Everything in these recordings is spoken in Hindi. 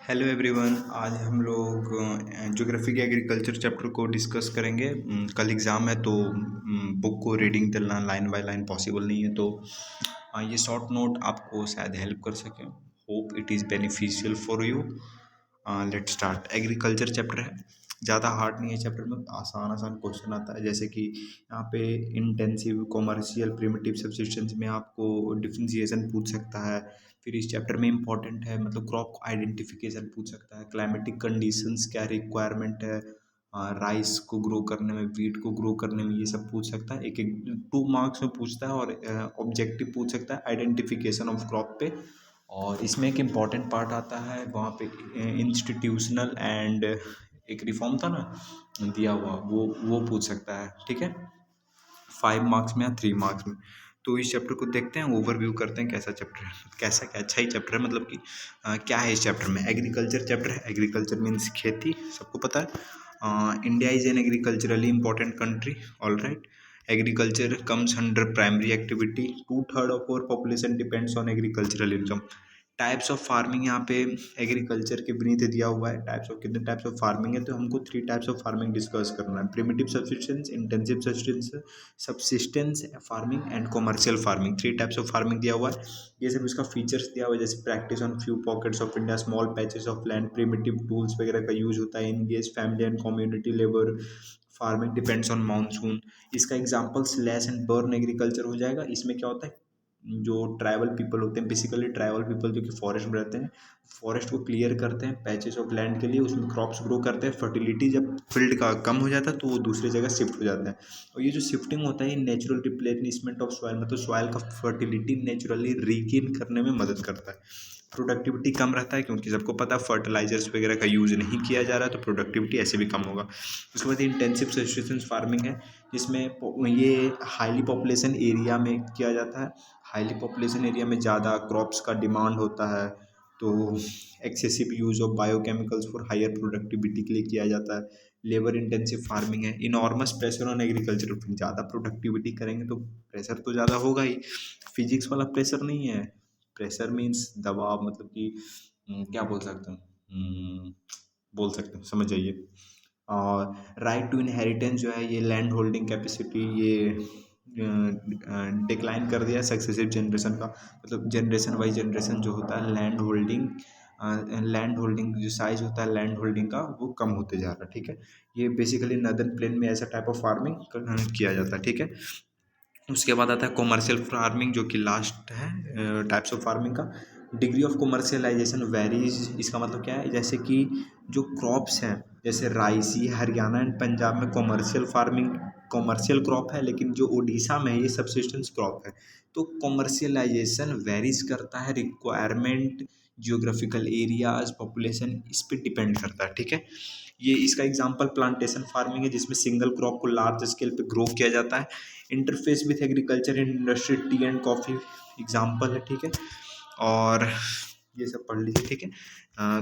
Hello everyone. आज हम लोग ज्योग्राफी के एग्रीकल्चर चैप्टर को डिस्कस करेंगे। कल एग्ज़ाम है तो बुक को रीडिंग करना लाइन बाय लाइन पॉसिबल नहीं है, तो ये शॉर्ट नोट आपको शायद हेल्प कर सके। Hope it is beneficial for you. Let start. Agriculture chapter है, ज़्यादा हार्ड नहीं है। चैप्टर में आसान आसान क्वेश्चन आता है, जैसे कि यहाँ पे इंटेंसिव कॉमर्शियल प्रिमिटिव सब्सिस्टेंस में आपको डिफरेंशिएशन पूछ सकता है। फिर इस चैप्टर में इंपॉर्टेंट है, मतलब क्रॉप आइडेंटिफिकेशन पूछ सकता है, क्लाइमेटिक कंडीशंस क्या रिक्वायरमेंट है, राइस को ग्रो करने में, वीट को ग्रो करने में, ये सब पूछ सकता है। एक एक 2 मार्क्स में पूछता है, और ऑब्जेक्टिव पूछ सकता है आइडेंटिफिकेशन ऑफ क्रॉप पे। और इसमें एक इम्पॉर्टेंट पार्ट आता है वहाँ पे, इंस्टीट्यूशनल एंड एक रिफॉर्म था ना दिया हुआ, वो पूछ सकता है। ठीक है, 5 मार्क्स में या 3 मार्क्स में। तो इस चैप्टर को देखते हैं, ओवरव्यू करते हैं कैसा चैप्टर है। कैसा क्या, अच्छा ही चैप्टर है, मतलब कि क्या है इस चैप्टर में। एग्रीकल्चर चैप्टर है। एग्रीकल्चर मीन्स खेती, सबको पता है। India is an agriculturally important country. All right. Agriculture comes under primary activity. 2/3 of our population depends on agricultural income. Types of farming यहाँ पे एग्रीकल्चर के बेनीथ दिया हुआ है। टाइप्स ऑफ, कितने टाइप्स ऑफ फार्मिंग है, तो हमको 3 टाइप्स ऑफ फार्मिंग डिस्कस करना है। Primitive subsistence, intensive subsistence farming and commercial farming. 3 types of farming दिया हुआ है। ये सब इसका फीचर्स दिया हुआ है, जैसे practice on few pockets of India, small patches of land, primitive tools वगैरह का यूज होता है, engage family and community labour, farming depends on monsoon. इसका example slash and burn agriculture हो जाएगा। इसमें क्या होता है, जो ट्राइबल पीपल होते हैं, बेसिकली ट्राइबल पीपल जो कि फॉरेस्ट में रहते हैं, फॉरेस्ट को क्लियर करते हैं पैचेस ऑफ लैंड के लिए, उसमें क्रॉप्स ग्रो करते हैं। फर्टिलिटी जब फील्ड का कम हो जाता है तो वो दूसरी जगह शिफ्ट हो जाता है। और ये जो शिफ्टिंग होता है, ये नेचुरल रिप्लेनिशमेंट ऑफ सॉइल, मतलब सॉइल का फर्टिलिटी नेचुरली रिगेन करने में मदद करता है। प्रोडक्टिविटी कम रहता है, क्योंकि सबको पता है फर्टिलाइजर्स वगैरह का यूज़ नहीं किया जा रहा है, तो प्रोडक्टिविटी ऐसे भी कम होगा। उसके बाद इंटेंसिव सब्सिस्टेंस फार्मिंग है, जिसमें ये हाईली पॉपुलेशन एरिया में किया जाता है। हाईली पॉपुलेशन एरिया में ज़्यादा क्रॉप्स का डिमांड होता है, तो excessive use of biochemicals for higher productivity के लिए किया जाता है। लेबर इंटेंसिव फार्मिंग है। इनॉर्मस प्रेशर ऑन एग्रीकल्चर, ज़्यादा प्रोडक्टिविटी करेंगे तो प्रेशर तो ज़्यादा होगा ही। फिजिक्स वाला प्रेशर नहीं है। प्रेशर मीन्स दबाव, मतलब कि क्या बोल सकते हैं, बोल सकते हैं, समझ जाइए। और राइट टू इनहेरिटेंस जो है, ये लैंड होल्डिंग कैपेसिटी, ये डिक्लाइन कर दिया सक्सेसिव जनरेशन का, मतलब जनरेशन बाई जनरेशन जो होता है लैंड होल्डिंग जो साइज होता है लैंड होल्डिंग का, वो कम होते जा रहा है। ठीक है, ये बेसिकली नदर्न प्लेन में ऐसा टाइप ऑफ फार्मिंग किया जाता है। ठीक है, उसके बाद आता है कॉमर्शियल फार्मिंग, जो कि लास्ट है टाइप्स ऑफ फार्मिंग का। Degree of commercialisation varies. इसका मतलब क्या है, जैसे कि जो क्रॉप्स हैं, जैसे राइस, ये हरियाणा एंड पंजाब में कॉमर्शियल फार्मिंग, कॉमर्शियल क्रॉप है, लेकिन जो उड़ीसा में है ये सब्सिस्टेंस क्रॉप है। तो कॉमर्शियलाइजेशन वेरीज करता है, रिक्वायरमेंट, जियोग्राफिकल एरियाज, पॉपुलेशन, इस पर डिपेंड करता है। ठीक है, ये इसका एग्जांपल प्लांटेशन फार्मिंग है, जिसमें सिंगल क्रॉप को लार्ज स्केल पे ग्रो किया जाता है। Interface with agriculture and industry, T and coffee example है। ठीक है, और ये सब पढ़ लीजिए। ठीक है,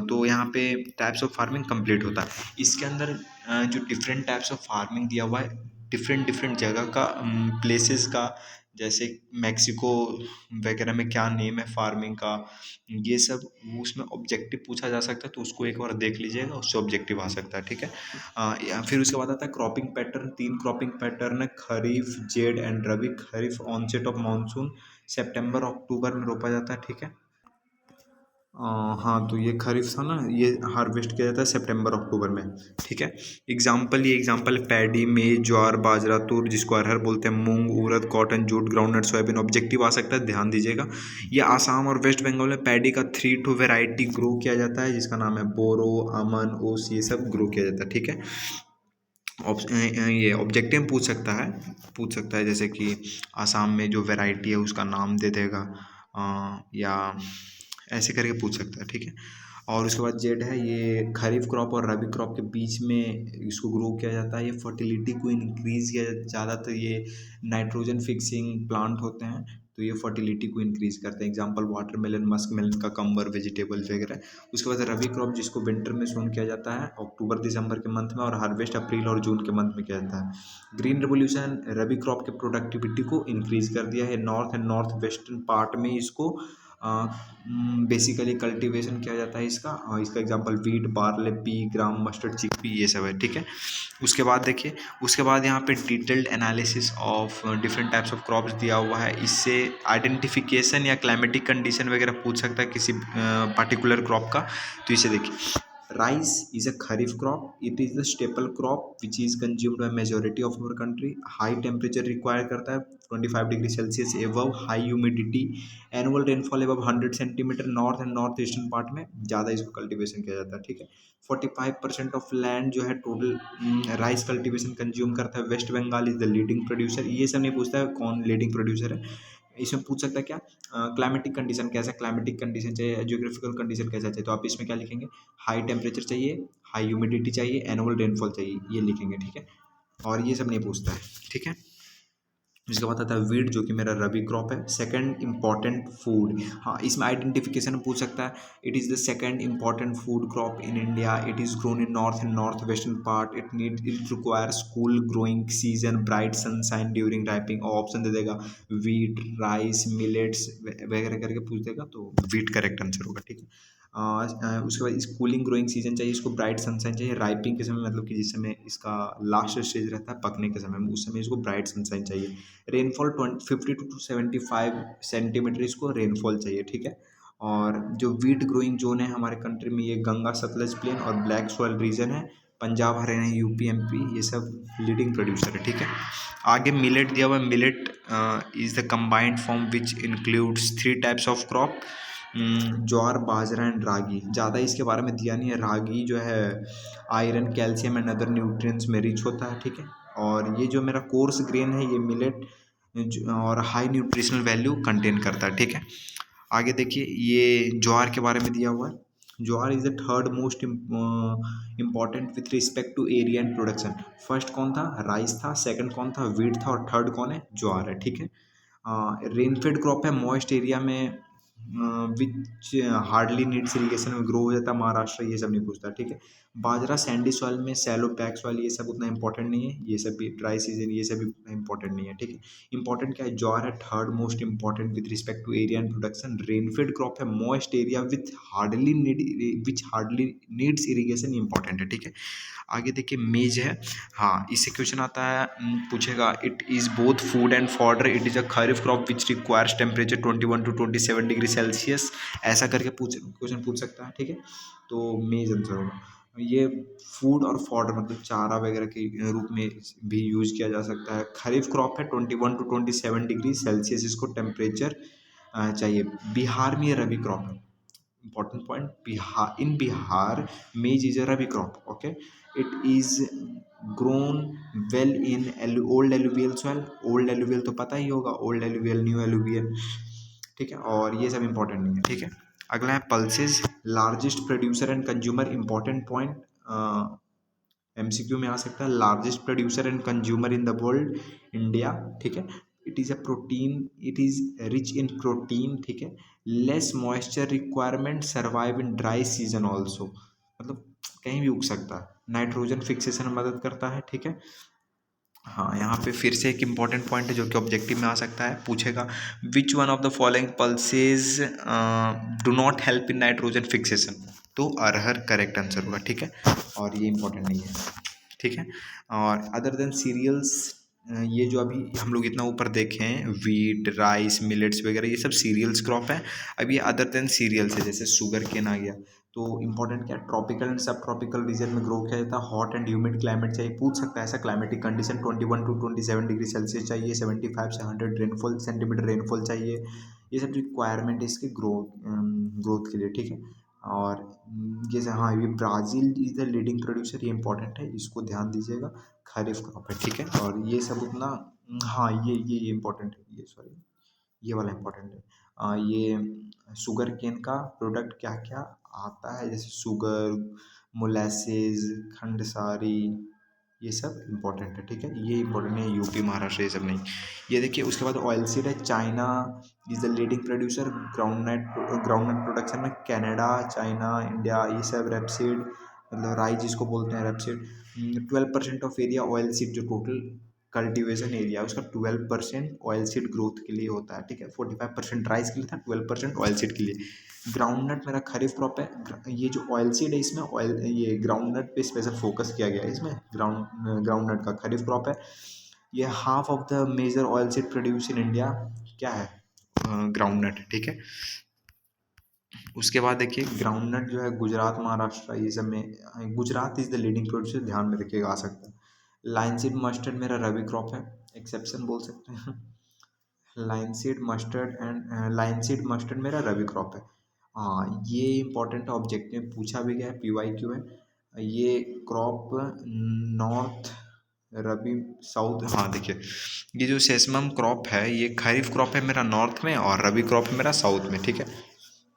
तो यहाँ पे टाइप्स ऑफ फार्मिंग कंप्लीट होता है। इसके अंदर जो डिफरेंट टाइप्स ऑफ फार्मिंग दिया हुआ है, डिफरेंट डिफरेंट जगह का, प्लेसेस का, जैसे मैक्सिको वगैरह में क्या नेम है फार्मिंग का, ये सब उसमें ऑब्जेक्टिव पूछा जा सकता है, तो उसको एक बार देख लीजिएगा, उससे ऑब्जेक्टिव आ सकता है। ठीक है, या फिर उसके बाद आता है क्रॉपिंग पैटर्न। 3 क्रॉपिंग पैटर्न है, kharif, zaid and rabi. Kharif onset of monsoon, सितंबर अक्टूबर में रोपा जाता है। ठीक है, हाँ, तो ये खरीफ था ना, ये हार्वेस्ट किया जाता है सितंबर अक्टूबर में। ठीक है, एग्जाम्पल, ये एग्जाम्पल है पैडी, मेज, ज्वार, बाजरा, तूर, जिसको अरहर बोलते हैं, मूंग, उड़द, cotton, jute, groundnut, soybean. Objective आ सकता है, ध्यान दीजिएगा। ये आसाम और वेस्ट बंगाल में पैडी का 3 वेराइटी ग्रो किया जाता है, जिसका नाम है बोरो, अमन, ओस, ये सब ग्रो किया जाता है। ठीक है, ये ऑब्जेक्टिव पूछ सकता है, जैसे कि आसाम में जो वैरायटी है उसका नाम दे देगा, या ऐसे करके पूछ सकता है। ठीक है, और उसके बाद जेड है, ये खरीफ क्रॉप और रबी क्रॉप के बीच में इसको ग्रो किया जाता है। ये फर्टिलिटी को इंक्रीज़ किया, ज़्यादातर ये नाइट्रोजन फिक्सिंग प्लांट होते हैं, तो ये फर्टिलिटी को इंक्रीज़ करते हैं। एग्जांपल वाटरमेलन, मस्क मेलन का कम्बर, वेजिटेबल वगैरह। उसके बाद रबी क्रॉप, जिसको विंटर में सोन किया जाता है, अक्टूबर दिसंबर के मंथ में, और हार्वेस्ट अप्रैल और जून के मंथ में किया जाता है। ग्रीन रेवोल्यूशन रबी क्रॉप के प्रोडक्टिविटी को इंक्रीज़ कर दिया है। North and north western part में इसको बेसिकली कल्टीवेशन किया जाता है इसका। इसका एग्जांपल वीट, बार्ले, पी, ग्राम, मस्टर्ड, चिकपी, ये सब है, ठीक है। उसके बाद देखिए, उसके बाद यहाँ पे detailed analysis of different types of crops दिया हुआ है। इससे आइडेंटिफिकेशन या क्लाइमेटिक कंडीशन वगैरह पूछ सकता है किसी पर्टिकुलर क्रॉप का। तो इसे देखिए, rice is a kharif crop, it is the staple crop which is consumed by majority of our country. High temperature require करता है 25 degree Celsius above, high humidity, annual rainfall above 100 centimetre north and north eastern part में ज़्यादा इसको कल्टीवेशन किया जाता है, ठीक है। 45% ऑफ लैंड जो है टोटल राइस कल्टीवेशन कंज्यूम करता है। West Bengal is the leading producer. ये सब नहीं पूछता है कौन लीडिंग प्रोड्यूसर है, इसमें पूछ सकता है क्या, क्लाइमेटिक कंडीशन कैसा, क्लाइमेटिक कंडीशन चाहिए, जियोग्राफिकल कंडीशन कैसा चाहिए। तो आप इसमें क्या लिखेंगे, हाई टेम्परेचर चाहिए, हाई ह्यूमिडिटी चाहिए, एनुअल रेनफॉल चाहिए, ये लिखेंगे, ठीक है। और ये सब नहीं पूछता है, ठीक है। उसके बाद आता है वीट, जो कि मेरा रबी क्रॉप है। सेकंड इंपॉर्टेंट फूड, हाँ इसमें आइडेंटिफिकेशन पूछ सकता है। It is the second important food crop in India, it is grown in north and north western part, it requires cool growing season, bright sunshine during ripening. Option दे देगा वीट, राइस, मिलेट्स वगैरह करके पूछ देगा, तो वीट करेक्ट आंसर होगा, ठीक है। उसके बाद इस कूलिंग ग्रोइंग सीजन चाहिए इसको, ब्राइट सनशाइन चाहिए। राइपिंग के समय मतलब कि जिस समय इसका लास्ट स्टेज रहता है पकने के समय में, उस समय इसको ब्राइट सनशाइन चाहिए। रेनफॉल 50 to 75 सेंटीमीटर इसको रेनफॉल चाहिए, ठीक है। और जो वीट ग्रोइंग जोन है हमारे कंट्री में, ये गंगा सतलज प्लेन और ब्लैक सॉइल रीजन है। पंजाब, हरियाणा, यूपी, एमपी, ये सब लीडिंग प्रोड्यूसर है, ठीक है। आगे मिलेट दिया हुआ है। Millet is the combined form which includes 3 types of crop, jowar, bajra and ragi. ज़्यादा इसके बारे में दिया नहीं है। रागी जो है iron, calcium and other nutrients में रिच होता है, ठीक है। और ये जो मेरा कोर्स ग्रेन है, ये मिलेट और हाई न्यूट्रिशनल वैल्यू कंटेन करता है, ठीक है। आगे देखिए, ये ज्वार के बारे में दिया हुआ है। Jowar is the third most important with respect to area and production. First कौन था, राइस था, सेकंड कौन था, वीट था, और थर्ड कौन है, ज्वार है, ठीक है। रेनफेड क्रॉप है, मॉइस्ट एरिया में विच हार्डली नीड्स इरीगेशन में ग्रो हो जाता है, महाराष्ट्र, ये सब नहीं पूछता, ठीक है। बाजरा सैंडी सॉइल में, सैलो पैक सॉइल, ये सब उतना इंपॉर्टेंट नहीं है, ये सब भी ड्राई सीजन, ये सब भी उतना इंपॉर्टेंट नहीं है, ठीक है। इंपॉर्टेंट क्या है, ज्वार है third most important with respect to area and production. Rainfed crop है, moist area which hardly needs irrigation, important है, ठीक है। आगे देखिए, मेज है, हाँ इससे क्वेश्चन आता है, पूछेगा it is both food and fodder, it is a kharif crop which requires temperature 21 to 27 degree Celsius, ऐसा करके क्वेश्चन पूछ सकता है, ठीक है। तो मेज आंसर होगा। ये फूड और फॉडर मतलब चारा वगैरह के रूप में भी यूज किया जा सकता है। खरीफ क्रॉप है, 21 to 27 डिग्री सेल्सियस इसको टेम्परेचर चाहिए। बिहार में ये रबी क्रॉप है, important point, Bihar maize is a rabi crop, okay. It is grown well in old alluvial soil। old alluvial तो पता ही होगा, old alluvial, new alluvial, ठीक है। और ये सब इंपॉर्टेंट नहीं है, ठीक है। अगला है pulses, largest producer and consumer, important point, MCQ में आ सकता है। Largest producer and consumer in the world, India, ठीक है। It is a protein, it is rich in protein, ठीक है। Less moisture requirement, survive in dry season also, मतलब कहीं भी उग सकता है। नाइट्रोजन फिक्सेशन में मदद करता है, ठीक है। हाँ, यहाँ पे फिर से एक इम्पॉर्टेंट पॉइंट है जो कि ऑब्जेक्टिव में आ सकता है, पूछेगा which one of the following pulses do not help in nitrogen fixation. तो अरहर करेक्ट आंसर होगा, ठीक है। और ये इंपॉर्टेंट नहीं है, ठीक है। और अदर देन सीरियल्स, ये जो अभी हम लोग इतना ऊपर देखे हैं, वीट, राइस, मिलेट्स वगैरह, ये सब सीरियल्स क्रॉप है। अब ये अदर देन सीरियल्स है, जैसे शुगर केन आ गया। तो इंपॉर्टेंट क्या है, ट्रॉपिकल एंड सब ट्रॉपिकल रीजन में ग्रो किया जाता है। हॉट एंड ह्यूमिड क्लाइमेट चाहिए, पूछ सकता है ऐसा climatic condition, 21 to 27 degree Celsius चाहिए, 75 से 100 रेनफॉल सेंटीमीटर रेनफॉल चाहिए। ये सब रिक्वायरमेंट है इसके ग्रोथ के लिए, ठीक है। और जैसे हाँ, ये Brazil is the leading producer, ये इंपॉर्टेंट है, इसको ध्यान दीजिएगा, खरीफ क्रॉप है, ठीक है। और ये सब उतना, हाँ ये इंपॉर्टेंट है, ये सॉरी, ये वाला इंपॉर्टेंट है। ये शुगर केन का प्रोडक्ट क्या क्या आता है, जैसे शुगर, मोलेसेस, खंडसारी, ये सब इंपॉर्टेंट है, ठीक है। ये इंपॉर्टेंट है, यूपी, महाराष्ट्र, ये सब नहीं। ये देखिए, उसके बाद ऑयल सीड है, China is the leading producer groundnut production में, कनाडा, चाइना, इंडिया, ये सब रेपसीड मतलब राई जिसको बोलते हैं rapeseed. 12% of area oil seed जो टोटल कल्टीवेशन एरिया उसका 12% ऑयल सीड ग्रोथ के लिए होता है, ठीक है। 45% राइस के लिए था, 12% ऑयल सीड के लिए। ग्राउंड नट मेरा खरीफ क्रॉप है। ये जो ऑयल सीड है इसमें ऑयल, ये ग्राउंड नट पे स्पेशल फोकस किया गया है इसमें। ग्राउंड नट का खरीफ क्रॉप है। ये half of the major oil seed produce in India क्या है, ग्राउंड नट, ठीक है। उसके बाद देखिए ग्राउंड नट जो है गुजरात, महाराष्ट्र ये सब में, Gujarat is the leading producer, ध्यान में रखिएगा, आ सकता है। लाइन सीड मस्टर्ड मेरा रबी क्रॉप है, एक्सेप्शन बोल सकते हैं। लाइन सीड मस्टर्ड मेरा रबी क्रॉप है। हाँ ये इंपॉर्टेंट ऑब्जेक्ट में पूछा भी गया है, PYQ है। ये क्रॉप नॉर्थ, रबी साउथ, हाँ देखिए ये जो सेसमम क्रॉप है ये खरीफ क्रॉप है मेरा नॉर्थ में, और रबी क्रॉप है मेरा साउथ में, ठीक है।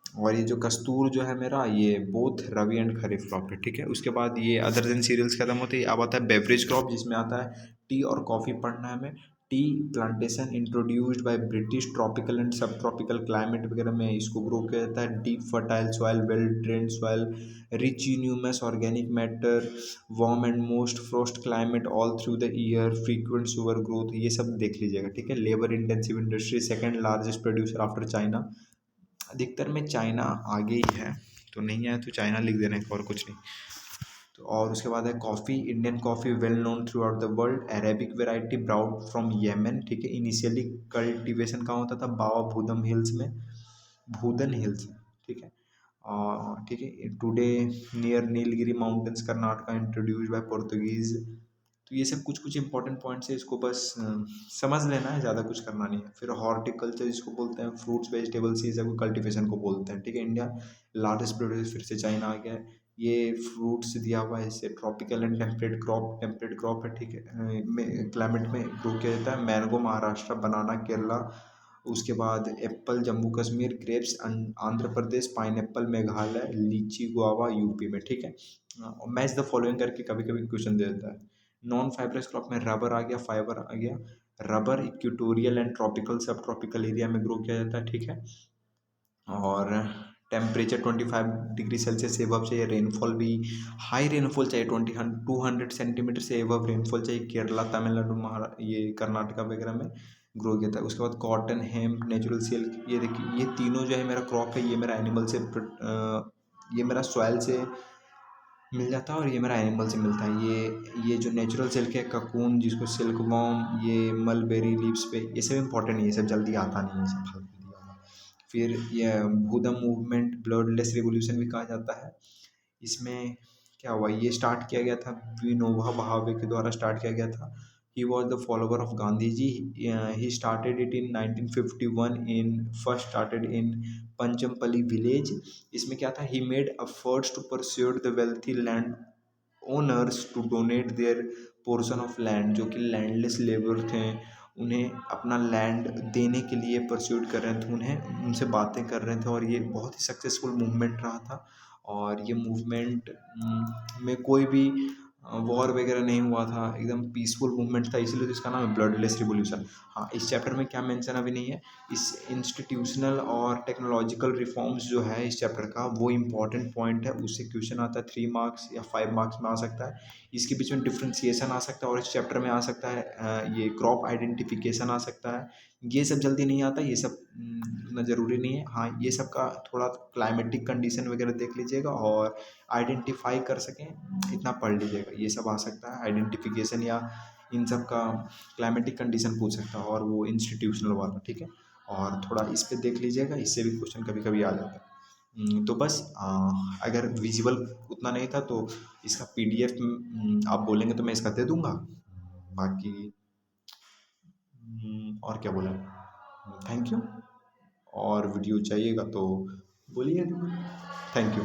और ये जो कस्तूर जो है मेरा, ये both rabi and kharif crop है, ठीक है। उसके बाद ये अदर देन सीरियल्स खत्म होते ही अब आता है बेवरेज क्रॉप, जिसमें आता है टी और कॉफ़ी पढ़ना है हमें। Tea plantation introduced by British tropical and सब ट्रॉपिकल क्लाइमेट वगैरह में इसको ग्रो किया जाता है। Deep fertile soil, well drained soil, rich in humus organic matter, warm and most frost climate all through the year, frequent सुअर ग्रोथ, ये सब देख लीजिएगा, ठीक है। Labour intensive industry, second largest producer after China. अधिकतर में चाइना आगे ही है, तो नहीं आया तो चाइना लिख देना है, और कुछ नहीं। तो और उसके बाद है coffee, Indian coffee well known throughout the world, arabica variety brewed from Yemen, ठीक है। इनिशियली कल्टीवेशन कहाँ होता था, बाबा भूदम हिल्स में, भूदन हिल्स, ठीक है। ठीक है, today near Nilgiri mountains Karnataka, introduced by Portuguese. तो ये सब कुछ कुछ इंपॉर्टेंट पॉइंट्स है, इसको बस समझ लेना है, ज़्यादा कुछ करना नहीं है। फिर हॉर्टिकल्चर जिसको बोलते हैं, फ्रूट्स वेजिटेबल्स, ये सब कल्टीवेशन को बोलते हैं, ठीक है। इंडिया लार्जेस्ट प्रोड्यूसर, फिर से चाइना आ गया है। ये फ्रूट्स दिया हुआ है, इससे ट्रॉपिकल एंड टेम्परेट क्रॉप है, ठीक है। क्लाइमेट में ग्रो किया जाता है। मैंगो महाराष्ट्र, बनाना केरला, उसके बाद Apple Jammu Kashmir, grapes Andhra Pradesh, pineapple Meghalaya, लीची गुआवा यूपी में, ठीक है। मैच द फॉलोइंग करके कभी कभी क्वेश्चन दे देता है। नॉन फाइब्रस क्रॉप में रबर आ गया, फाइबर आ गया। रबर इक्वेटोरियल एंड ट्रॉपिकल सब ट्रॉपिकल एरिया में ग्रो किया जाता है, ठीक है। और टेम्परेचर 25 डिग्री सेल्सियस से एबव चाहिए। रेनफॉल भी हाई रेनफॉल चाहिए, 200 सेंटीमीटर से एबव रेनफॉल चाहिए। केरला, तमिलनाडु, ये कर्नाटका वगैरह में ग्रो किया था। उसके बाद कॉटन, हेम्प, नेचुरल सिल्क, ये देखिए ये तीनों जो है मेरा क्रॉप है, ये मेरा एनिमल से ये मेरा सॉइल से मिल जाता है, और ये मेरा एनिमल से मिलता है। ये जो नेचुरल सिल्क है, ककून जिसको सिल्क वॉर्म, ये मलबेरी लीव्स पे, ये सब इंपॉर्टेंट है, ये सब जल्दी आता नहीं है, सब फालतू दिया हुआ है। फिर ये भूदम मूवमेंट, ब्लडलेस रिवोल्यूशन भी कहा जाता है। इसमें क्या हुआ, ये स्टार्ट किया गया था विनोबा भावे के द्वारा स्टार्ट किया गया था। He was the follower of Gandhi ji. He started it in 1951 in first started in Panchampalli village. इसमें क्या था, he made efforts to persuade the wealthy land owners to donate their portion of land, जो कि लैंडलेस लेबर थे, उन्हें अपना लैंड देने के लिए परस्यूड कर रहे थे, उन्हें उनसे बातें कर रहे थे। और ये बहुत ही सक्सेसफुल मूवमेंट रहा था। और ये मूवमेंट में कोई भी वॉर वगैरह नहीं हुआ था, एकदम पीसफुल मूवमेंट था, इसीलिए तो इसका नाम है ब्लडलेस रिवोल्यूशन। हाँ इस चैप्टर में क्या मेंशन अभी नहीं है, इस इंस्टीट्यूशनल और टेक्नोलॉजिकल रिफॉर्म्स जो है इस चैप्टर का, वो इंपॉर्टेंट पॉइंट है, उससे क्वेश्चन आता है 3 मार्क्स या 5 मार्क्स में आ सकता है। इसके बीच में डिफ्रेंसिएशन आ सकता है, और इस चैप्टर में आ सकता है ये क्रॉप आइडेंटिफिकेशन आ सकता है। ये सब जल्दी नहीं आता, ये सब उतना ज़रूरी नहीं है। हाँ ये सब का थोड़ा क्लाइमेटिक कंडीशन वगैरह देख लीजिएगा, और आइडेंटिफाई कर सकें इतना पढ़ लीजिएगा, ये सब आ सकता है आइडेंटिफिकेशन, या इन सब का क्लाइमेटिक कंडीशन पूछ सकता है, और वो इंस्टीट्यूशनल वाला, ठीक है। और थोड़ा इस पे देख लीजिएगा, इससे भी क्वेश्चन कभी कभी आ जाता है। तो बस अगर विजुअल उतना नहीं था तो इसका PDF आप बोलेंगे तो मैं इसका दे दूंगा। बाकी और क्या बोला, थैंक यू। और वीडियो चाहिएगा तो बोलिए, थैंक यू।